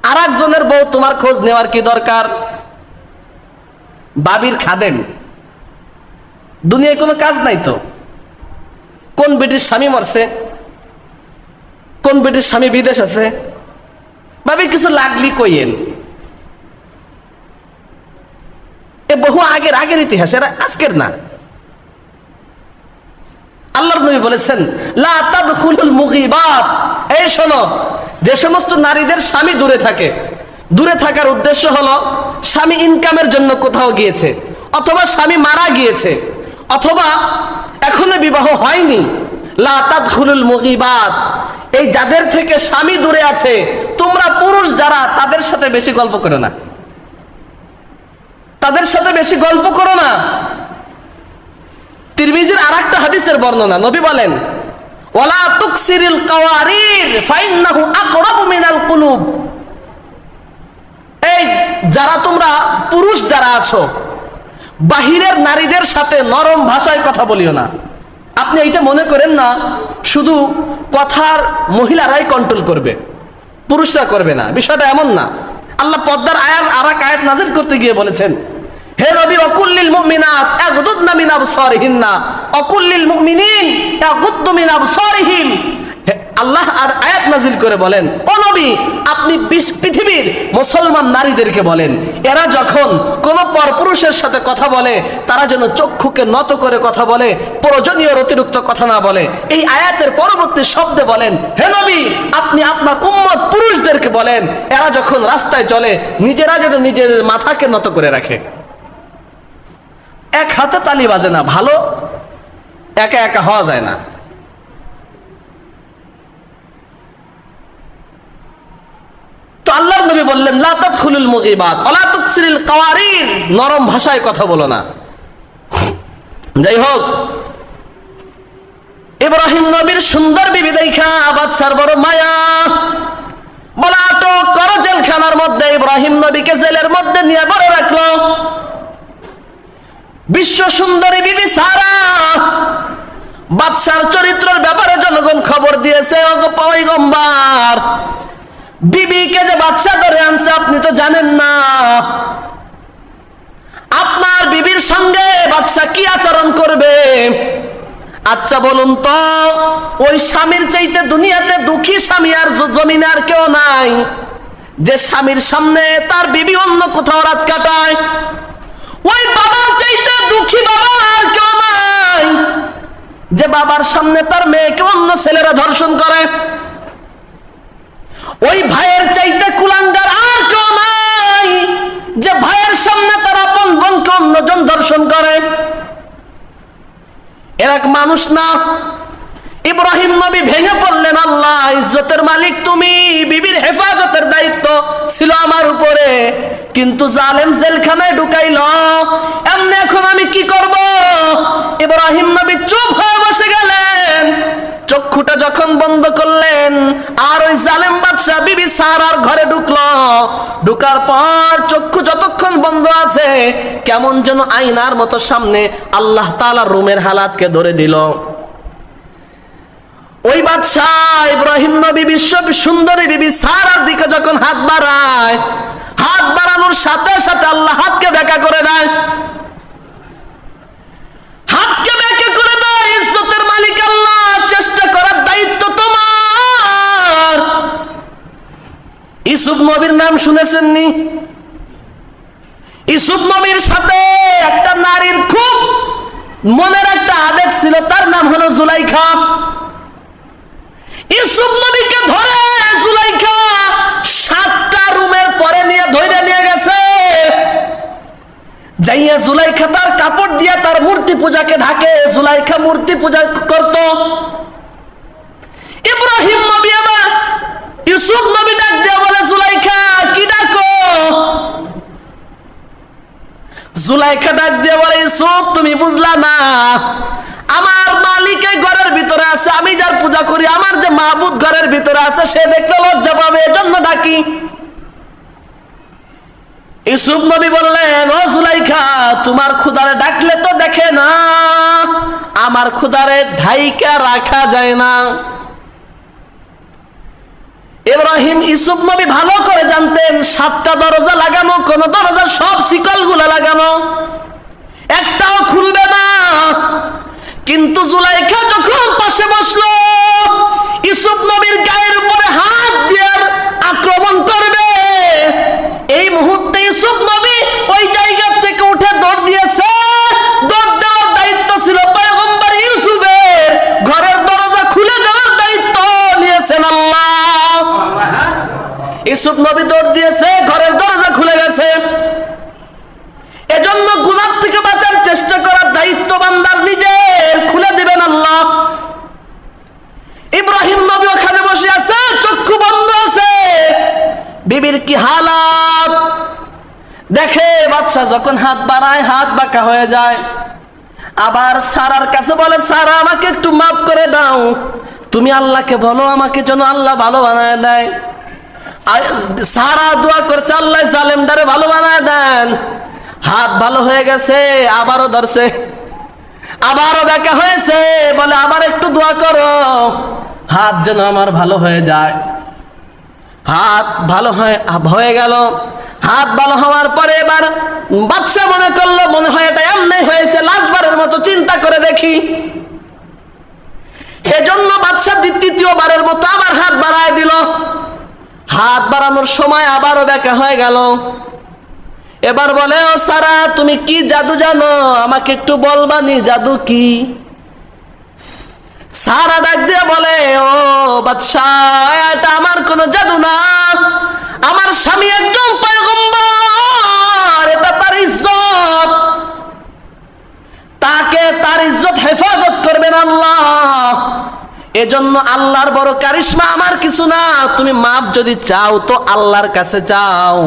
আর একজনের বউ তোমার খোঁজ নেওয়ার কি দরকার? বাবির খাদেম, দুনিয়ায় কোনো কাজ নাই তো। কোন বেটির স্বামী মরছে, কোন বেটির স্বামী বিদেশ আছে, বাবির কিছু লাগলি কইয়েন। এ বহু আগের ইতিহাস, এরা আজকের না। আল্লাহর নবী বলেছেন লা তাদখুলুল মুগীবাত। এই শোনো, যে সমস্ত নারীদের স্বামী দূরে থাকে, দূরে থাকার উদ্দেশ্য হলো স্বামী ইনকামের জন্য কোথাও গিয়েছে, অথবা স্বামী মারা গিয়েছে, অথবা এখনো বিবাহ হয়নি। লা তাদখুলুল মুগীবাত, এই যাদের থেকে স্বামী দূরে আছে, তোমরা পুরুষ যারা, তাদের সাথে বেশি গল্প করো না, তাদের সাথে বেশি গল্প করো না। তিরমিজির আরেকটা হাদিসের বর্ণনা, নবী বলেন ওয়ালা তুকসিরিল কাওয়ারির ফাইন্নাহু আকরাবু মিনাল কুলুব। এই যারা তোমরা পুরুষ যারা আছো, বাহিরের নারীদের সাথে নরম ভাষায় কথা বলিও না। আপনি এইটা মনে করেন না শুধু কথার মহিলারাই কন্ট্রোল করবে, পুরুষরা করবে না, বিষয়টা এমন না। আল্লাহ পর্দার আরেক আয়াত নাযিল করতে গিয়ে বলেছেন, হে নবী ওয়াকুল্লিল মুমিনাত ইয়াগুদুদনা মিন আবসারিহিন্না ওয়াকুল্লিল মুমিনিন ইয়াগুদ্দু মিন আবসারিহিম। আল্লাহ আর আয়াত নাযিল করে বলেন, ও নবী, আপনি পৃথিবীর মুসলমান নারীদেরকে বলেন, এরা যখন কোন পরপুরুষের সাথে কথা বলে, তারা যেন চক্ষুকে নত করে কথা বলে, প্রয়োজনীয় অতিরিক্ত কথা না বলে। এই আয়াতের পরবর্তী শব্দে বলেন, হে নবী, আপনি আপনার উম্মত পুরুষদেরকে বলেন, এরা যখন রাস্তায় চলে, নিজেরা যেন নিজেদের মাথাকে নত করে রাখে। এক হাতে তালি বাজে না, ভালো একা একা হওয়া যায় না। তো আল্লাহর নবী বললেন লা তাদখুলুল মুগীবাত ওয়ালা তুকসিরিল কাওয়ারির, নরম ভাষায় কথা বলো না। যাই হোক, ইব্রাহিম নবীর সুন্দর বিবি দেখা বাদশার বড় মায়া, বলা আটক করো জেলখানার মধ্যে। ইব্রাহিম নবীকে জেলের মধ্যে নিয়ে বড় রাখলো। বিশ্ব সুন্দরী বিবি সারা, বাদশার চরিত্রের ব্যাপারে জনগণ খবর দিয়েছে, ওগো পয়গম্বর, বিবিকে যে বাদশা ধরে আনছে আপনি তো জানেন না। আপনার বিবির সঙ্গে বাদশা কি আচরণ করবে? আচ্ছা বলুন তো, ওই স্বামীর চাইতে দুনিয়াতে দুঃখী স্বামী আর জমিনে আর কেউ নাই, যে স্বামীর সামনে তার বিবি অন্য কোথাও রাত কাটায়। ওই বাবার চাইতে দুঃখী বাবা আর কেউ নাই, যে বাবার সামনে তার মেয়েকে অন্য ছেলেরা ধর্ষণ করে। ওই ভাইয়ের চাইতে কুলাঙ্গার আর কেউ নাই, যে ভাইয়ের সামনে তার আপন বোনকে অন্যজন ধর্ষণ করে। এর এক মানুষ না। ইব্রাহিম নবী ভেঙে পড়লেন, আল্লাহ ইজ্জতের মালিক তুমি, বিবির হেফাজতের দায়িত্ব ছিল আমার উপরে, কিন্তু জালেম জেলখানায় ঢুকাইল, এমনি এখন আমি কি করব? ইব্রাহিম নবী চুপ হয়ে বসে গেলেন। চক্ষুটা যখন বন্ধ করলেন, আর ওই জালেম বাদশা বিবি সারার ঘরে ঢুকলো। ঢুকার পর চক্ষু যতক্ষণ বন্ধ আছে, কেমন যেন আয়নার মতো সামনে আল্লাহ তাআলার রুমের হালাতকে ধরে দিল। ওই বাদশাহ ইব্রাহিম নবী বিশ্ব সুন্দরী বিবি সারার দিকে যখন হাত বাড়ায়, হাত বাড়ানোর সাথে সাথে আল্লাহ হাতকে ব্যাকা করে দেয়, হাতকে ব্যাকা করে দেয়। ইজ্জতের মালিক আল্লাহ, চেষ্টা করার দায়িত্ব তোমার। ইউসুফ নবীর নাম শুনেছেন নি? ইউসুফ নবীর সাথে একটা নারীর খুব মনের একটা আবেগ ছিল, তার নাম হলো জুলাইখা। ইউসুফ নবীকে ধরে জুলাইখা 7টা রুমের পরে নিয়ে ধরে নিয়ে গেছে। যাইয়া জুলাইখা তার কাপড় দিয়ে তার মূর্তি পূজাকে ঢাকে। জুলাইখা মূর্তি পূজা করত। ইব্রাহিম নবী আবার ইউসুফ নবী ডাক দিয়ে বলে, জুলাইখা কি ডাকো? জুলাইখা ডাক দিয়ে বলে, ইউসুফ তুমি বুঝলা না, আমার মালিক এই ঘরের ভিতরে আছে, আমি যার পূজা করি, আমার যে মাবুদ ঘরের ভিতরে আছে, সে দেখলে লজ্জা পাবে, এজন্য ডাকি। ইউসুফ নবী বললেন, ও জুলাইখা, তোমার খুদারে ডাকলে তো দেখে না, আমার খুদারে ঢাইকা রাখা যায় না। ইব্রাহিম ইউসুফ নবী ভালো করে জানতেন 7টা দরজা লাগানো, কোন দরজা সব শিকলগুলো লাগানো, একটাও খুলবে না। কিন্তু জুলাইখা যখন পাশে বসলো, ইউসুফ নবীর গায়ের উপরে হাত দিয়ে আক্রমণ করবে, এই মুহূর্তে ইউসুফ নবী ওই জায়গা থেকে উঠে দৌড় দিয়েছে। দৌড় দেওয়ার দায়িত্ব ছিল পয়গম্বর ইউসুফের, ঘরের দরজা খুলে দেওয়ার দায়িত্ব নিয়েছেন আল্লাহ। ইউসুফ নবী দৌড় দিয়েছে, ঘরের দরজা খুলে গেছে। এজন্য গুনাহ থেকে বাঁচার চেষ্টা করার দায়িত্ব বান্দার নিজের, খুলে দিবেন আল্লাহ। ইব্রাহিম নবী ওখানে বসে আছে, চক্ষু বন্ধ আছে, বিবির কি হালাত দেখে। বাদশা যখন হাত বাড়ায়, হাত বাঁকা হয়ে যায়। আবার সারার কাছে বলে, সারা আমাকে একটু মাফ করে দাও, তুমি আল্লাহকে বলো আমাকে যেন আল্লাহ ভালো বানায় দেয়। সারা দোয়া করছে, আল্লাহ জালেমদারে ভালো বানায় দেন। হাত ভালো হয়ে গেছে, আবারও ধরছে, আবারও দেখা হয়েছে, বলে আবার একটু দোয়া করো, হাত যেন আমার ভালো হয়ে যায়। হাত ভালো হয়ে গেল। হাত ভালো হওয়ার পরে এবার বাদশা মনে করলো, মনে হয় এটা এমনি হয়েছে, লাস্টবারের মতো চিন্তা করে দেখি। এজন্য বাদশা দ্বিতীয়বারের মতো আবার হাত বাড়ায় দিল। হাত বাড়ানোর সময় আবারও দেখা হয়ে গেল। এবার বলে, ও সারা তুমি কি জাদু জানো, আমাকে একটু বলবানি জাদু কি? সারা ডাক দিয়ে বলে, ও বাদশাহ, এটা আমার কোনো জাদু না, আমার স্বামী একজন পয়গম্বর, এটা তার ইজ্জত, তাকে তার ইজ্জত হেফাজত করবেন আল্লাহ। এজন্য আল্লাহর বড় কারিশমা আমার কিছু না, তুমি মাপ যদি চাও তো আল্লাহর কাছে চাও।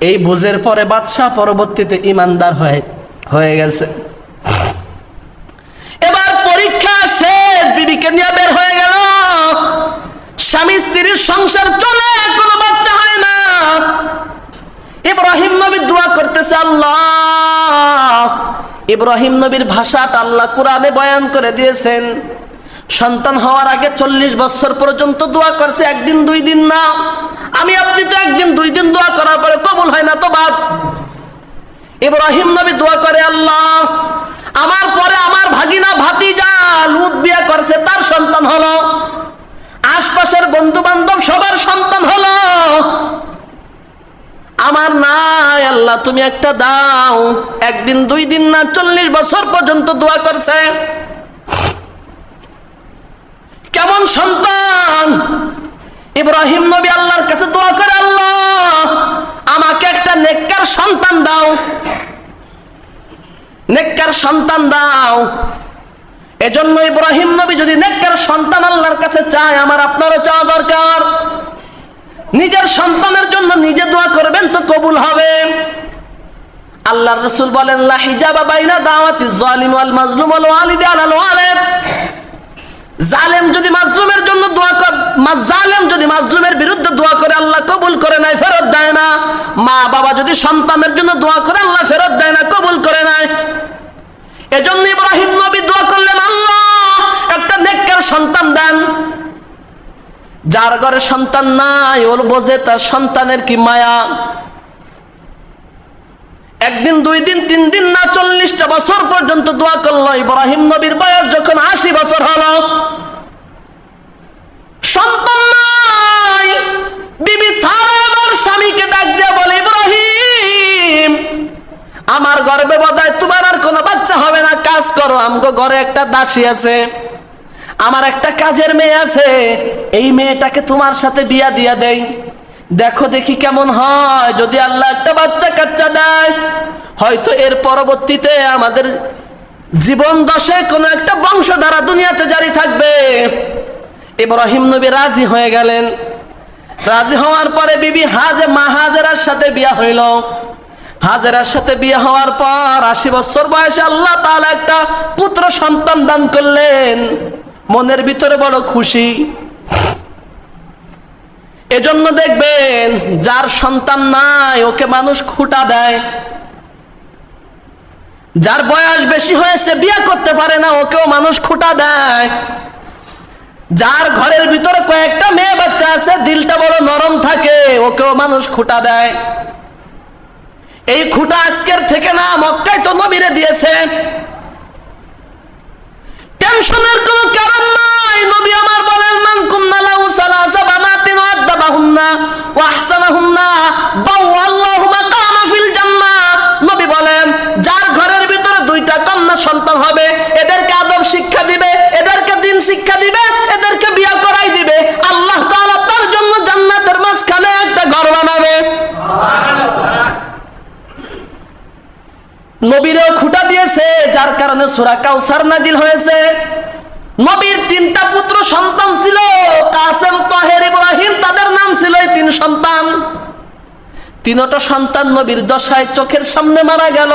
এই বুঝের পরে বাদশাহ পরবর্তীতে ইমানদার হয়ে গেছে। এবার পরীক্ষা শেষ, বিবিকে নিয়ে বের হয়ে গেল। স্বামী স্ত্রীর সংসার চলে, কোনো বাচ্চা হয় না। ইব্রাহিম নবী দোয়া করতেছে, আল্লাহ। ইব্রাহিম নবীর ভাষাটা আল্লাহ কোরআনে বয়ান করে দিয়েছেন। সন্তান হওয়ার আগে 40 বছর পর্যন্ত দোয়া করছে, একদিন 2 দিন না। আমি আপনি তো একদিন 2 দিন দোয়া করার পরে কবুল হয় না তো বাদ। ইব্রাহিম নবী দোয়া করে, আল্লাহ আমার পরে আমার ভাগিনা ভাতিজা লূত বিয়ে করছে, তার সন্তান হলো, আশপাশের বন্ধু বান্ধব সবার সন্তান হলো, আমার নাই, আল্লাহ তুমি একটা দাও। একদিন 2 দিন না, 40 বছর পর্যন্ত দোয়া করছে। কেমন সন্তান? ইব্রাহিম নবী আল্লাহর কাছে দোয়া করে, আল্লাহ আমাকে একটা নেককার সন্তান দাও, নেককার সন্তান দাও। এজন্য ইব্রাহিম নবী যদি নেককার সন্তান আল্লাহর কাছে চায়, আমার আপনারও চাওয়া দরকার। নিজের সন্তানের জন্য নিজে দোয়া করবেন তো কবুল হবে। আল্লাহর রাসূল বলেন, লা হিজাবা বাইনা দাওয়াতিজ জালিম ওয়াল মাজলুম ওয়াল ওয়ালিদি আলাল ওয়ালিদ। জালেম যদি মাজলুমের জন্য দোয়া করে, জালেম যদি মাজলুমের বিরুদ্ধে দোয়া করে, আল্লাহ কবুল করে নাই, ফেরত দেয় না। মা বাবা যদি সন্তানের জন্য দোয়া করে, আল্লাহ ফেরত দেয় না, কবুল করে নাই। এজন্য ইব্রাহিম নবী দোয়া করলেন, আল্লাহ একটা নেককার সন্তান দেন। যার ঘরে সন্তান নাই, ওর বোঝে তার সন্তানের কি মায়া। একদিন 2 দিন 3 দিন না, 40টা বছর পর্যন্ত দোয়া করলো। ইব্রাহিম নবীর বয়স যখন 80 বছর হলো, সন্তান নাই। বিবি সারা আমার স্বামীকে ডাক দিয়ে বলে, ইব্রাহিম আমার গর্ভে বোধহয় তোমার আর কোনো বাচ্চা হবে না, কাজ করো, আমগো ঘরে একটা দাসী আছে, আমার একটা কাজের মেয়ে আছে, এই মেয়েটাকে তোমার সাথে বিয়া দিয়া দেই, দেখো দেখি কেমন হয়। যদি আল্লাহ একটা বাচ্চা কাচ্চা দেয়, হয়তো এর পরবর্তীতে আমাদের জীবন দশায় কোনো একটা বংশধারা দুনিয়াতে জারি থাকবে। ইব্রাহিম নবী রাজি হয়ে গেলেন। রাজি হওয়ার পরে বিবি হাজেরার সাথে বিয়া হইল। হাজেরার সাথে বিয়ে হওয়ার পর 80 বছর বয়সে আল্লাহ তাআলা একটা পুত্র সন্তান দান করলেন। মনের ভিতরে বড় খুশি। এজন্য দেখবেন যার সন্তান নাই ওকে মানুষ খুঁটা দেয়, যার বয়স বেশি হয়েছে বিয়ে করতে পারে না ওকেও মানুষ খুঁটা দেয়, যার ঘরের ভিতরে কয়েকটা মেয়ে বাচ্চা আছে, দিলটা বড় নরম থাকে, ওকেও মানুষ খুঁটা দেয়। এই খুঁটা আজকের থেকে না, মক্কায় তো নবীরে দিয়েছে। টেনশনের কোনো কারণ নাই। নবী আমার বলেন, মান কুন্না লাহু সালাসা বানাতিন ওয়া আদাবাহুন্না ওয়া আহসানাহুন্না বাওয়াল্লাহু মাকামা ফিল জান্নাহ। নবী বলেন, যার ঘরের ভিতরে দুইটা কন্যা সন্তান হবে, এদেরকে আদব শিক্ষা দিবে, এদেরকে দ্বীন শিক্ষা দিবে, এদেরকে বিয়ে করাই দিবে, আল্লাহ তাআলা তার জন্য জান্নাতের মাঝখানে একটা ঘর বানাবে। নবীরও খুঁটা দিয়েছে, যার কারণে সূরা কাউসার নাজিল হয়েছে। নবীর তিনটা পুত্র সন্তান ছিল, কাসেম, তাহের, ইব্রাহিম, তাদের নাম ছিল এই তিন সন্তান। তিনটা সন্তান নবীর দশায় চোখের সামনে মারা গেল।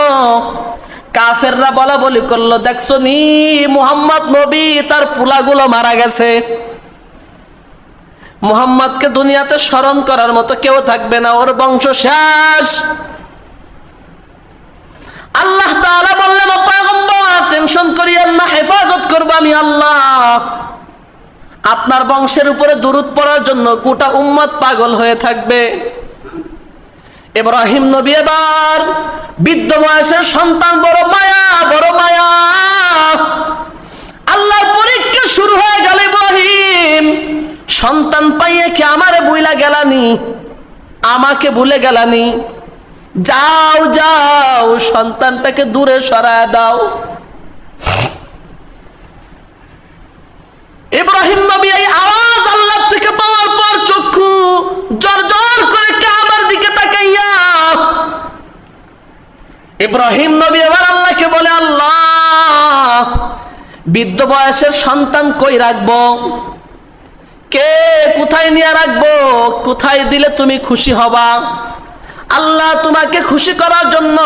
কাফেররা বলা বলি করলো, দেখছো নি মুহাম্মদ নবী, তার পুলাগুলো মারা গেছে, মুহাম্মদকে দুনিয়াতে স্মরণ করার মতো কেউ থাকবে না, ওর বংশ শেষ। আল্লাহ তাআলা বললেন, ও পয়গম্বর টেনশন করিয়েন না, হেফাজত করব আমি আল্লাহ। আপনার বংশের উপরে দুরূদ পড়ার জন্য গোটা উম্মত পাগল হয়ে থাকবে। ইব্রাহিম নবী এবার বৃদ্ধ বয়সের সন্তান, বড় মায়া, বড় মায়া। আল্লাহর পরীক্ষা শুরু হয়ে গেল। ইব্রাহিম সন্তান পাইয়ে কি আমারে ভুইলা গেলানি, আমাকে ভুলে গেলানি? যাও যাও, সন্তানটাকে দূরে সরায় দাও। ইব্রাহিম নবী এই আওয়াজ আল্লাহ থেকে পাওয়ার পর চক্ষু জর্জর করে কাবার দিকে তাকাইয়া ইব্রাহিম নবী এবার আল্লাহকে বলে, আল্লাহ বৃদ্ধ বয়সের সন্তান কই রাখবো, কে কোথায় নিয়ে রাখবো, কোথায় দিলে তুমি খুশি হবা? আল্লাহ তোমাকে খুশি করার জন্য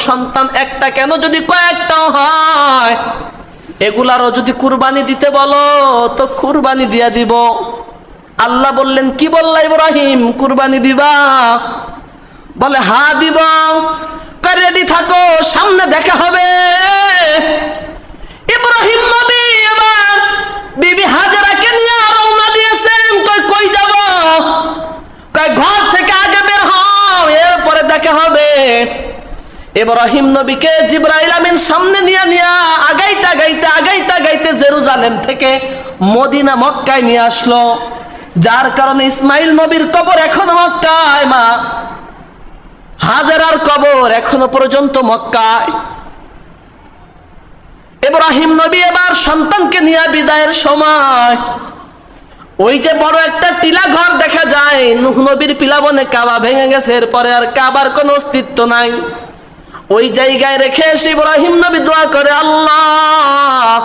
সন্তান একটা কেন, যদি কয়েকটাও হয়, এগুলারও যদি কুরবানি দিতে বলো তো কুরবানি দিয়া দিব। আল্লাহ বললেন, কি বললা ইব্রাহিম, কুরবানি দিবা? বলে হ্যাঁ দিব। রেডি থাকো, সামনে দেখা হবে। ইব্রাহিম নবী এবার বিবি হাজেরাকে নিয়ে রওনা দিয়েছেন। কই যাব? ঘর থেকে আগে বের হও, এরপরে দেখা হবে। ইব্রাহিম নবীকে জিবরাইল আমিন সামনে নিয়ে আগাইতে জেরুজালেম থেকে মদিনা মক্কায় নিয়ে আসলো। যার কারণে ইসমাইল নবীর কবর এখনো মক্কায়, মা হাজেরার কবর এখনো পর্যন্ত মক্কায়। ইব্রাহিম নবী এবার সন্তানকে নিয়ে বিদায়ের সময় ওই যে বড় একটা টিলা ঘর দেখা যায়, নূহ নবীর পিলাবনে কাবা ভেঙে গেছে, এরপরে আর কাবার কোনো অস্তিত্ব নাই। ওই জায়গায় রেখে এসে ইব্রাহিম নবী দোয়া করে, আল্লাহ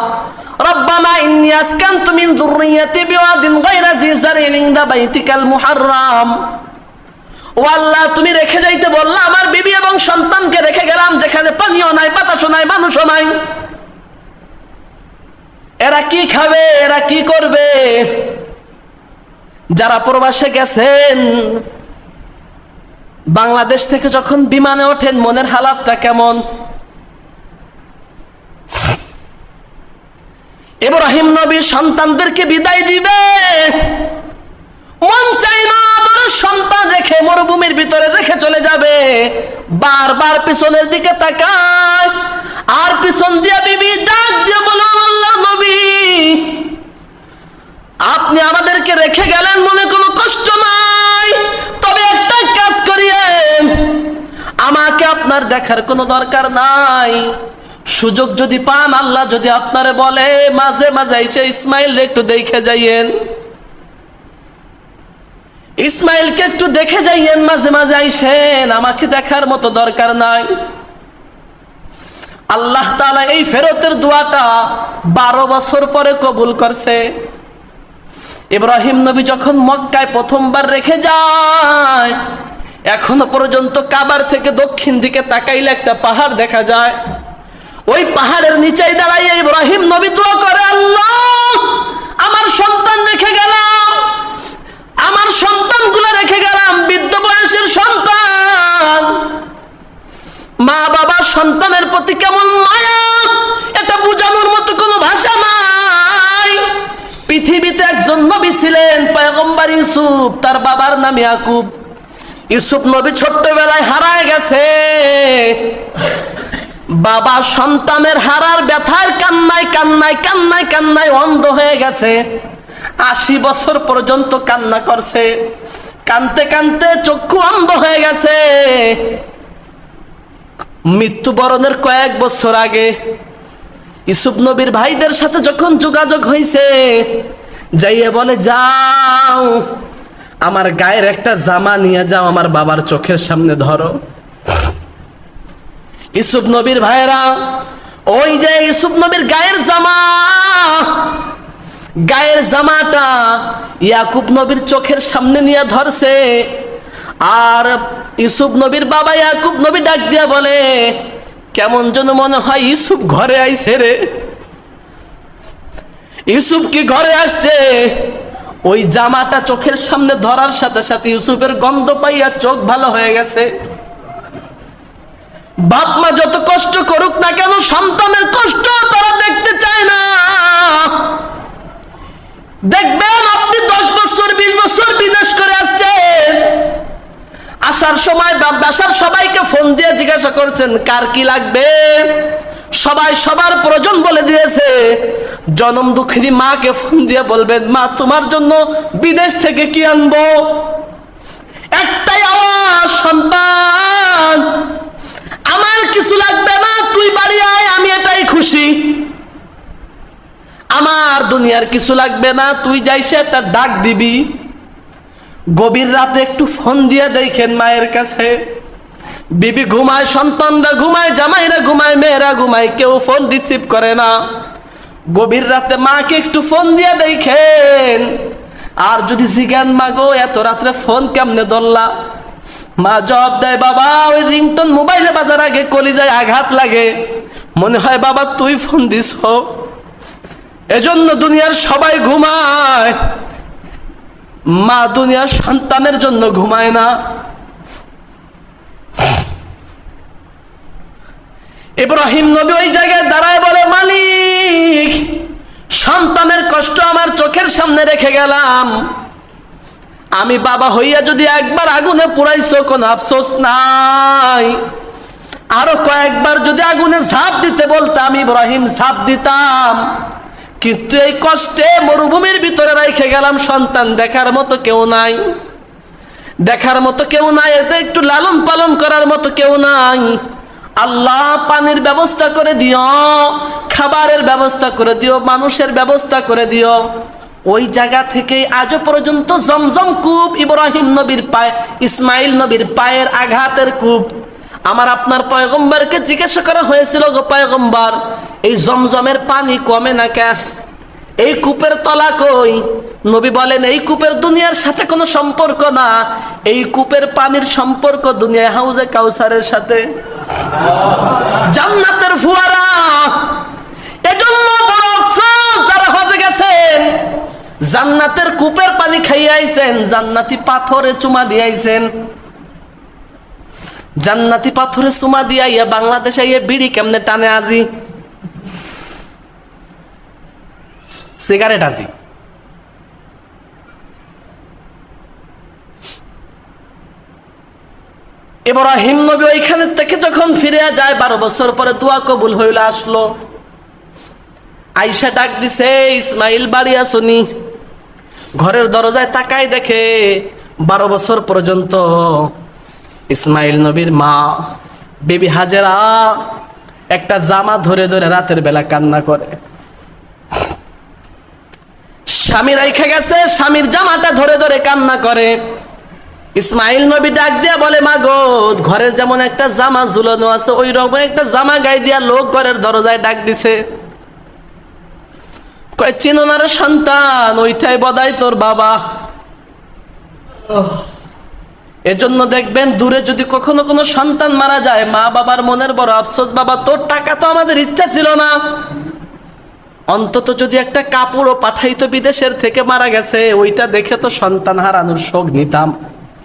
রব্বানা ইন্নী আসকানতু মিন যুররিয়্যাতি বিওয়াদিন গায়রা যী যারইন ইনদা বাইতিকাল মুহাররাম। ও আল্লাহ, তুমি রেখে যাইতে বললা, আমার বিবি এবং সন্তানকে রেখে গেলাম যেখানে পানিও নাই, বাতাসও নাই, মানুষও নাই। এরা কি খাবে, এরা কি করবে? যারা প্রবাসে গেছেন, বাংলাদেশ থেকে যখন বিমানে ওঠেন, মনের হালাতটা কেমন? ইব্রাহিম নবী সন্তানদেরকে বিদায় দিবে, মন চাই না আদরের সন্তান রেখে মরুভূমির ভিতরে রেখে চলে যাবে। বারবার পিছনের দিকে তাকায়, আর পিছন দিয়া বিবি ডাক দিয়ে বলে, আল্লাহ নবী আপনি আমাদেরকে রেখে গেলেন, মনে কোনো কষ্ট নাই, তবে একটা কাজ করিয়েন, আমাকে আপনার দেখার কোনো দরকার নাই। সুযোগ যদি পান, আল্লাহ যদি আপনারে বলে, মাঝে মাঝে এসে ইসমাইল একটু দেখে যাইয়েন, ইসমাইলকে একটু দেখে যাইয়েন, মাঝে মাঝে আইসেন, আমাকে দেখার মতো দরকার নাই। আল্লাহ তাআলা এই ফেরতের দোয়াটা 12 বছর পরে কবুল করছে। ইব্রাহিম নবী যখন মক্কায় প্রথমবার রেখে যায়, এখনো পর্যন্ত কাবার থেকে দক্ষিণ দিকে তাকাইলে একটা পাহাড় দেখা যায়। ওই পাহাড়ের নিচেই দাঁড়াইয়া ইব্রাহিম নবী দোয়া করে, আল্লাহ আমার সন্তান রেখে গেলাম, আমার সন্তানগুলো রেখে গেলাম, বৃদ্ধ বয়সের সন্তান, মা বাবা সন্তানের প্রতি কেমন মায়া, এটা বোঝানোর মতো কোনো ভাষা নাই। পৃথিবীতে একজন নবী ছিলেন পয়গম্বর ইউসুফ, তার বাবার নাম ইয়াকুব। ইউসুফ নবী ছোট্টবেলায় হারায় গেছে। বাবা সন্তানের হারার ব্যথায় কান্নায় কান্নায় কান্নায় কান্নায় অন্ধ হয়ে গেছে। 80 বছর পর্যন্ত কান্না করছে, কানতে কানতে চক্ষু অন্ধ হয়ে গেছে। মৃত্যুবরণের কয়েক বছর আগে ইউসুফ নবীর ভাইদের সাথে যখন যোগাযোগ হয়েছে, যাইয়ে বলে, যাও আমার গায়ের একটা জামা নিয়ে যাও, আমার বাবার চোখের সামনে ধরো। ইউসুফ নবীর ভাইরা ওই যে ইউসুফ নবীর গায়ের জামাটা ইয়াকুব নবীর চোখের সামনে নিয়ে ধরছে। আর ইউসুফ নবীর বাবা ইয়াকুব নবী ডাক দিয়া বলে, কেমন যেন মনে হয় ইউসুফ ঘরে আইছে রে। ইউসুফ কি ঘরে আসছে? ওই জামাটা চোখের সামনে ধরার সাথে সাথে ইউসুফের গন্ধ পাইয়া চোখ ভালো হয়ে গেছে। বাপ মা যত কষ্ট করুক না কেন, সন্তানের কষ্ট তারা দেখতে চায় না। দেখবেন আপনি 10 বছর 20 বছর বিদেশ করে আসছেন, আসার সময় বাসার সবাইকে ফোন দিয়ে জিজ্ঞাসা করছেন কার কি লাগবে, সবাই সবার প্রয়োজন বলে দিয়েছে। জনম দুঃখিনী মাকে ফোন দিয়ে বলবেন, মা তোমার জন্য বিদেশ থেকে কি আনবো? একটাই আওয়াজ, সন্তান আমার কিছু লাগবে না, তুই বাড়ি আয়, আমি এটাই খুশি। আমার দুনিয়ার কিছু লাগবে না, তুই যাইসে একটা ডাক দিবি। গভীর রাতে একটু ফোন দিয়ে দেখেন মায়ের কাছে, বিবি ঘুমায়, সন্তানরা ঘুমায়, জামাইরা ঘুমায়, মেয়েরা ঘুমায়, কেউ ফোন রিসিভ করে না। গভীর রাতে মাকে একটু ফোন দিয়ে দেখেন। আর যদি জিজ্ঞান মাগো এত রাত্রে ফোন কেমনে ধরলা, মা জবাব দেয়, বাবা ওই রিংটোন মোবাইলে বাজার আগে কলিজায় আঘাত লাগে, মনে হয় বাবা তুই ফোন দিস। এজন্য দুনিয়ার সবাই ঘুমায়, মা দুনিয়ার সন্তানের জন্য ঘুমায় না। ইব্রাহিম নবী ওই জায়গায় দাঁড়ায় বলে, মালিক সন্তানের কষ্ট আমার চোখের সামনে রেখে গেলাম, আমি বাবা হইয়া যদি একবার আগুনে পুড়াইছো কোনো আফসোস নাই, আরো কয়েকবার যদি আগুনে ঝাঁপ দিতে বলতে আমি ইব্রাহিম ঝাঁপ দিতাম, কিন্তু এই কষ্টে মরুভূমির ভিতরে রেখে গেলাম, সন্তান দেখার মতো কেউ নাই, দেখার মতো কেউ নাই, এতে একটু লালন পালন করার মতো কেউ নাই। আল্লাহ পানির ব্যবস্থা করে দিও, খাবারের ব্যবস্থা করে দিও, মানুষের ব্যবস্থা করে দিও। ওই জায়গা থেকে আজও পর্যন্ত জমজম কূপ ইব্রাহিম নবীর পায়ে, ইসমাইল নবীর পায়ের আঘাতের কূপ। আমার আপনার পয়গম্বরকে জিজ্ঞাসা করা হয়েছিল, গো পয়গম্বর এই জমজমের পানি কমে না কে, এই কূপের তলা কই? নবী বলেন, এই কূপের দুনিয়ার সাথে কোনো সম্পর্ক না, এই কূপের পানির সম্পর্ক দুনিয়ায় হাউজে কাউসারের সাথে, জান্নাতের ফুয়ারা। এজন্য বড় আফসোস যারা হজে গেছেন, জান্নাতের কূপের পানি খাইয়ে আইছেন, জান্নাতি পাথরে চুমা দিয়ে আইছেন। জান্নাতি পাথরে চুমা দিয়া বাংলাদেশে বিড়ি কেমনে টানে আজি, সিগারেট আজি। ইব্রাহিম নবী ওইখানে থেকে যখন ফিরে যায় 12 বছর পরে দোয়া কবুল হইল, আসলো, আইসা ডাক দিছে, ইসমাইল বাড়ি আসুনি? ঘরের দরজায় তাকায় দেখে 12 বছর পর্যন্ত ইসমাইল নবীর মা বেবি হাজেরা একটা জামা ধরে ধরে রাতের বেলা কান্না করে। স্বামী রাইখা গেছে, স্বামীর জামাটা ধরে ধরে কান্না করে। ইসমাইল নবী ডাক দিয়া বলে, মা গো ঘরের যেমন একটা জামা ঝুলানো আছে, ওই রকম একটা জামা গায়ে দিয়া লোক ঘরের দরজায় ডাক দিছে। কয়, চিনো না রে সন্তান, ওইটাই বদাই তোর বাবা। এজন্য দেখবেন দূরে যদি কখনো কোনো সন্তান মারা যায়, মা বাবার মনের বড় আফসোস, বাবা তোর টাকা তো আমাদের ইচ্ছা ছিল না, অন্তত যদি একটা কাপড়ও পাঠাইতো বিদেশের থেকে মারা গেছে, ওইটা দেখে তো সন্তান হারানোর শোক নিতাম।